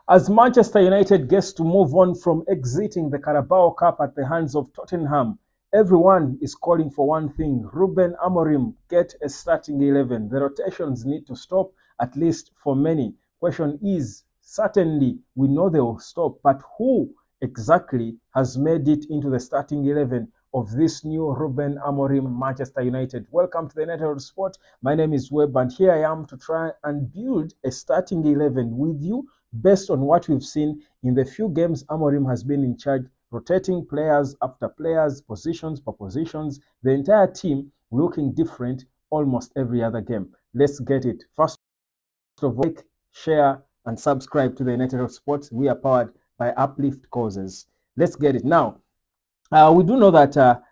As Manchester United gets to move on from exiting the Carabao Cup at the hands of Tottenham, everyone is calling for one thing: Ruben Amorim, get a starting 11. The rotations need to stop, at least for many. Question is, certainly we know they will stop, but who exactly has made it into the starting 11 of this new Ruben Amorim Manchester United? Welcome to the Network Sport. My name is Webb, and here I am to try and build a starting 11 with you based on what we've seen in the few games Amorim has been in charge, rotating players after players, positions per positions, the entire team looking different almost every other game. Let's get it. First of all, like, share, and subscribe to the Network Sports. We are powered by Uplift Causes. Let's get it. Now, we do know that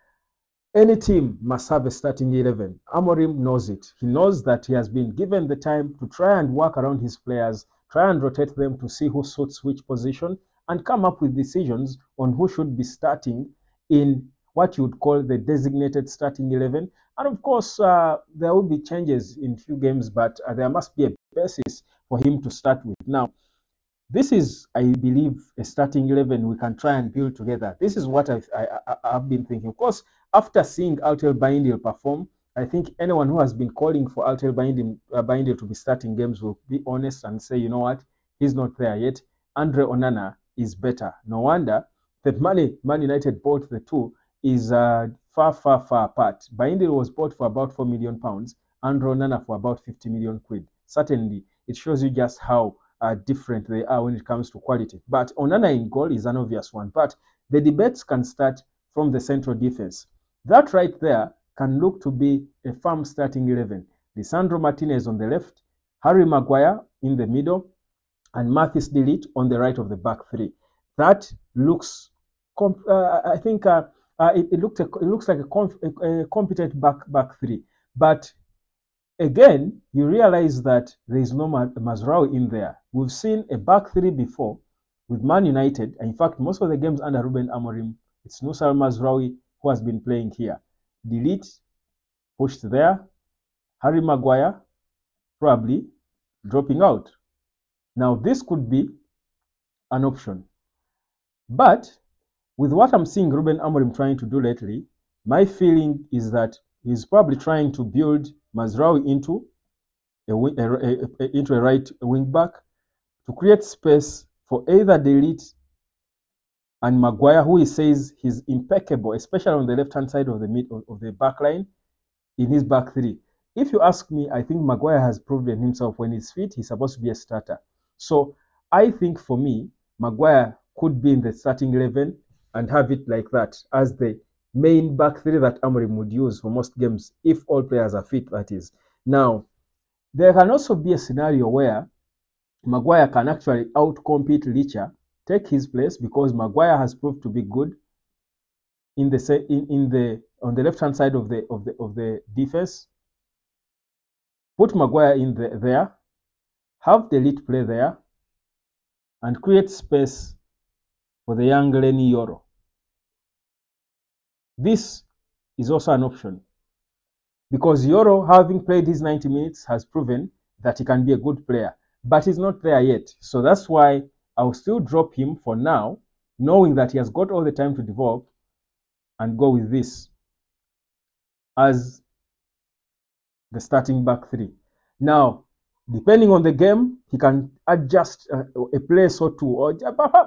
any team must have a starting 11. Amorim knows it. He knows that he has been given the time to try and work around his players, try and rotate them to see who suits which position, and come up with decisions on who should be starting in what you would call the designated starting 11. And of course, there will be changes in few games, but there must be a basis for him to start with. Now, this is, I believe, a starting 11 we can try and build together. This is what I've been thinking. Of course, after seeing Altel Bayindil perform, I think anyone who has been calling for Altel Bayindil to be starting games will be honest and say, you know what, he's not there yet. Andre Onana is better. No wonder the money Man United bought the two is far apart. Bayindil was bought for about £4 million, Andre Onana for about 50 million quid. Certainly, it shows you just how different they are when it comes to quality. But Onana in goal is an obvious one. But the debates can start from the central defense. That right there can look to be a firm starting 11. Lisandro Martinez on the left, Harry Maguire in the middle, and Mathis de Ligt on the right of the back three. That looks, I think, it looks like a competent back three. But again, you realize that there is no Mazraoui in there. We've seen a back three before with Man United. In fact, most of the games under Ruben Amorim, it's Nusa Mazraoui who has been playing here. De Ligt pushed there. Harry Maguire probably dropping out. Now, this could be an option. But with what I'm seeing Ruben Amorim trying to do lately, my feeling is that he's probably trying to build Mazraoui into a right wing back to create space for either De Ligt and Maguire, who he says he's impeccable, especially on the left-hand side of the back line in his back three. If you ask me, I think Maguire has proven himself. When he's fit, he's supposed to be a starter. So I think for me, Maguire could be in the starting 11 and have it like that as the main back three that Amorim would use for most games, if all players are fit, that is. Now, there can also be a scenario where Maguire can actually outcompete Licha, take his place, because Maguire has proved to be good on the left-hand side of the defense. Put Maguire in there, have the Ligt play there, and create space for the young Lenny Yoro. This is also an option, because Yoro, having played his 90 minutes, has proven that he can be a good player, but he's not there yet. So that's why I'll still drop him for now, knowing that he has got all the time to develop, and go with this as the starting back three. Now, depending on the game, he can adjust a place or two, or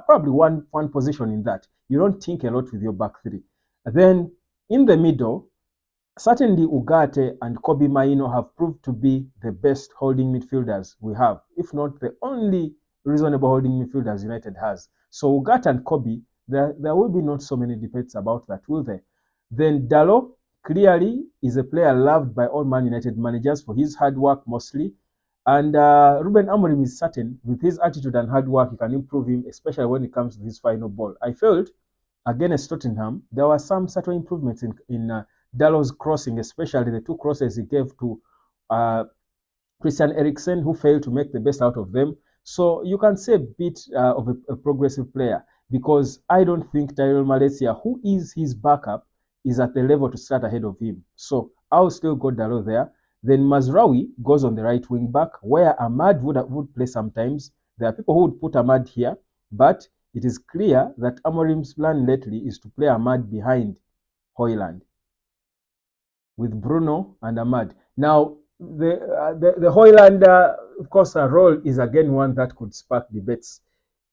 probably one position in that. You don't think a lot with your back three. Then in the middle, certainly Ugarte and Kobe Maino have proved to be the best holding midfielders we have, if not the only reasonable holding midfielders United has. So Ugarte and Kobe, there will be not so many debates about that, will there? Then Dalot clearly is a player loved by all Man United managers for his hard work mostly. And Ruben Amorim is certain with his attitude and hard work, he can improve him, especially when it comes to his final ball. I felt against Tottenham, there were some subtle improvements in Dalot's crossing, especially the two crosses he gave to Christian Eriksen, who failed to make the best out of them. So you can say a bit of a progressive player, because I don't think Tyrell Malacia, who is his backup, is at the level to start ahead of him. So I'll still go Dalot there. Then Mazraoui goes on the right wing back, where Ahmad would play sometimes. There are people who would put Ahmad here, but it is clear that Amorim's plan lately is to play Ahmad behind Højlund with Bruno and Ahmad. Now, the Højlund, of course, role is again one that could spark debates.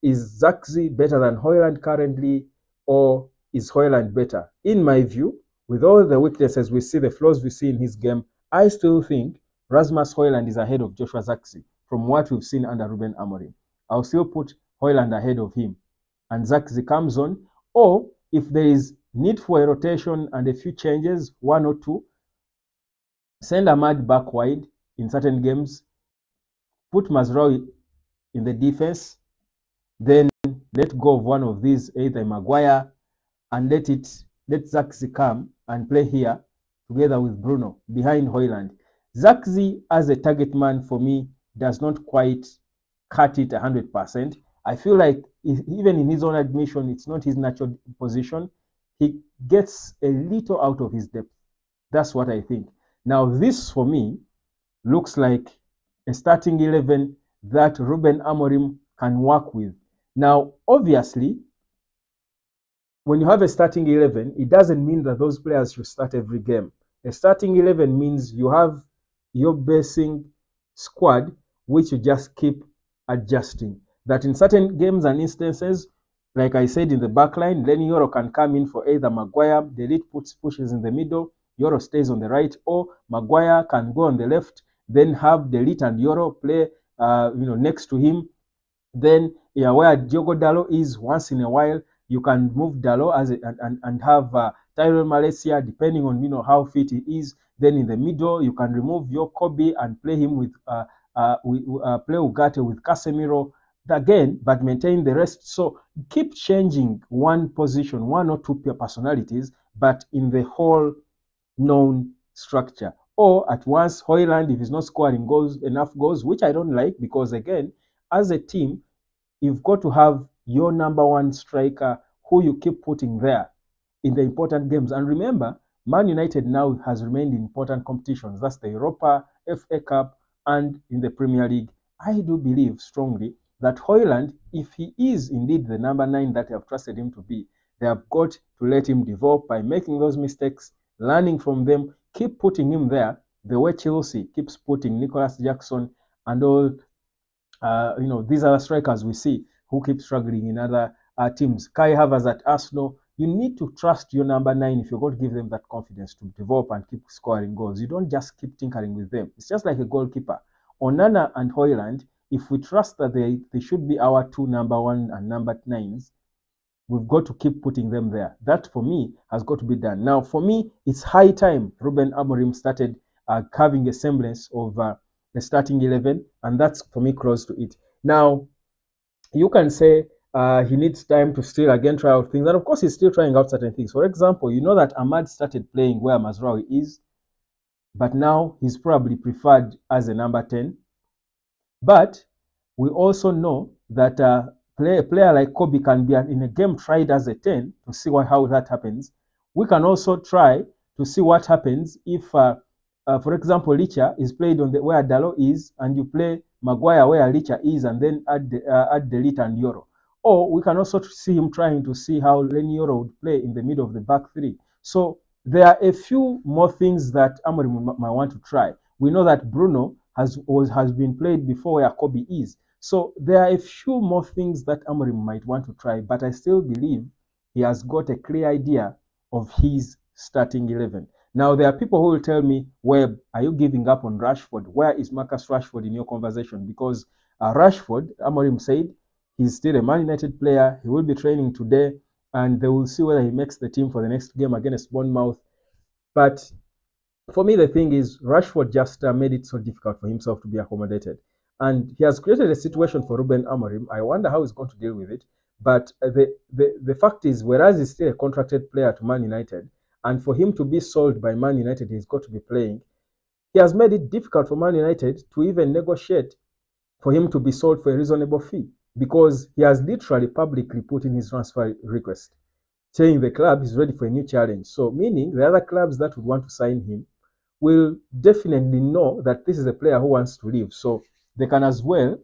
Is Zirkzee better than Højlund currently, or is Højlund better? In my view, with all the weaknesses we see, the flaws we see in his game, I still think Rasmus Højlund is ahead of Joshua Zirkzee from what we've seen under Ruben Amorim. I'll still put Højlund ahead of him, and Zirkzee comes on. Or if there is need for a rotation and a few changes, one or two, send Ahmad back wide in certain games, put Mazraoui in the defense, then let go of one of these, either Maguire, and let Zirkzee come and play here together with Bruno behind Højlund. Zirkzee as a target man for me does not quite cut it 100%. I feel like even in his own admission, it's not his natural position. He gets a little out of his depth. That's what I think. Now, this for me looks like a starting 11 that Ruben Amorim can work with. Now, obviously, when you have a starting 11, it doesn't mean that those players should start every game. A starting 11 means you have your basing squad, which you just keep adjusting. That in certain games and instances, like I said in the back line, then Yoro can come in for either Maguire, the lead pushes in the middle, Yoro stays on the right, or Maguire can go on the left, then have Delete and Yoro play next to him. Then where Diogo Dalot is, once in a while, you can move Dalot and have Tyrell Malaysia, depending on how fit he is. Then in the middle, you can remove your Kobe and play him with play Ugarte with Casemiro again, but maintain the rest. So keep changing one position, one or two personalities, but in the whole known structure. Or at once, Højlund, if he's not scoring enough goals, which I don't like, because again, as a team, you've got to have your number one striker who you keep putting there in the important games. And remember, Man United now has remained in important competitions. That's the Europa, FA Cup, and in the Premier League. I do believe strongly that Højlund, if he is indeed the number 9 that they have trusted him to be, they have got to let him develop by making those mistakes, learning from them, keep putting him there, the way Chelsea keeps putting Nicholas Jackson and all these other strikers we see who keep struggling in other teams. Kai Havertz at Arsenal, you need to trust your number 9 if you're going to give them that confidence to develop and keep scoring goals. You don't just keep tinkering with them. It's just like a goalkeeper. Onana and Højlund, if we trust that they should be our 2 number 1 and number 9s, we've got to keep putting them there. That, for me, has got to be done. Now, for me, it's high time Ruben Amorim started having a semblance of a starting 11, and that's, for me, close to it. Now, you can say he needs time to still, again, try out things. And, of course, he's still trying out certain things. For example, you know that Ahmad started playing where Mazraoui is, but now he's probably preferred as a number 10. But we also know that a player like Kobe can be in a game tried as a 10 to see how that happens. We can also try to see what happens if, for example, Licha is played on where Dalot is, and you play Maguire where Licha is, and then add Delete and Yoro. Or we can also see him trying to see how Lenny Yoro would play in the middle of the back 3. So there are a few more things that Amorim might want to try. We know that Bruno has been played before where Kobe is. So there are a few more things that Amorim might want to try, but I still believe he has got a clear idea of his starting 11. Now, there are people who will tell me, Webb, are you giving up on Rashford? Where is Marcus Rashford in your conversation? Because Rashford, Amorim said, he's still a Man United player. He will be training today, and they will see whether he makes the team for the next game against Bournemouth. But for me, the thing is, Rashford just made it so difficult for himself to be accommodated. And he has created a situation for Ruben Amorim. I wonder how he's going to deal with it. But the fact is, whereas he's still a contracted player to Man United, and for him to be sold by Man United, he's got to be playing, he has made it difficult for Man United to even negotiate for him to be sold for a reasonable fee, because he has literally publicly put in his transfer request, saying the club is ready for a new challenge. So meaning the other clubs that would want to sign him will definitely know that this is a player who wants to leave. So they can as well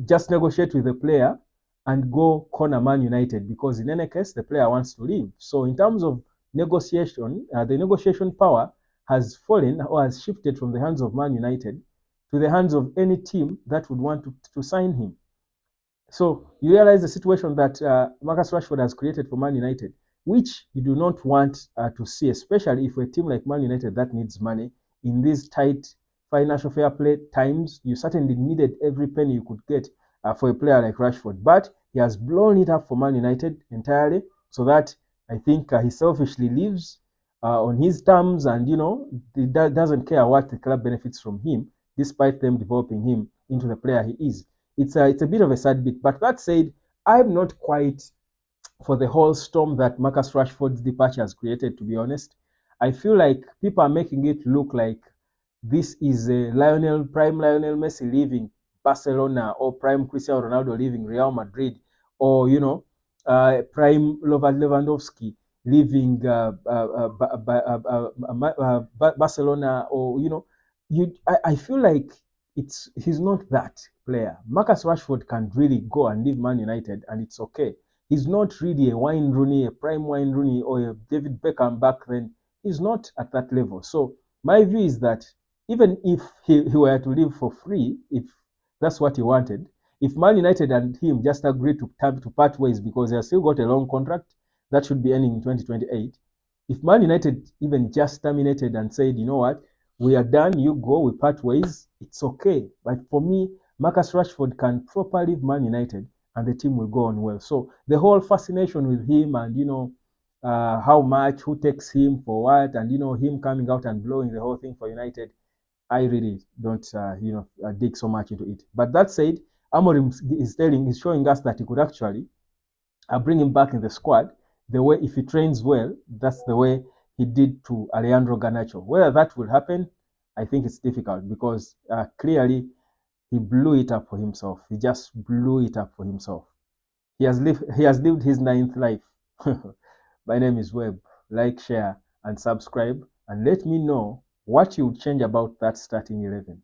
just negotiate with the player and go corner Man United, because in any case, the player wants to leave. So in terms of negotiation, the negotiation power has fallen or has shifted from the hands of Man United to the hands of any team that would want to sign him. So you realize the situation that Marcus Rashford has created for Man United, which you do not want to see, especially if a team like Man United that needs money in these tight financial fair play times. You certainly needed every penny you could get for a player like Rashford, but he has blown it up for Man United entirely, so that I think he selfishly lives on his terms, and he doesn't care what the club benefits from him, despite them developing him into the player he is. It's a bit of a sad bit. But that said, I'm not quite for the whole storm that Marcus Rashford's departure has created, to be honest. I feel like people are making it look like this is a prime Lionel Messi leaving Barcelona, or prime Cristiano Ronaldo leaving Real Madrid, or prime Lewandowski leaving Barcelona, or I feel like he's not that player. Marcus Rashford can really go and leave Man United, and it's okay. He's not really a Wayne Rooney, a prime Wayne Rooney, or a David Beckham back then. He's not at that level. So my view is that even if he were to leave for free, if that's what he wanted, if Man United and him just agreed to part ways, because they have still got a long contract that should be ending in 2028, if Man United even just terminated and said, you know what, we are done, you go, we part ways, it's okay. But for me, Marcus Rashford can properly leave Man United and the team will go on well. So the whole fascination with him, and how much, who takes him for what, and him coming out and blowing the whole thing for United, I really don't dig so much into it. But that said, Amorim is showing us that he could actually bring him back in the squad. The way, if he trains well, that's the way he did to Alejandro Garnacho. Whether that will happen, I think it's difficult, because clearly he blew it up for himself. He just blew it up for himself. He has lived his 9th life. My name is Webb. Like, share, and subscribe, and let me know what you would change about that starting 11.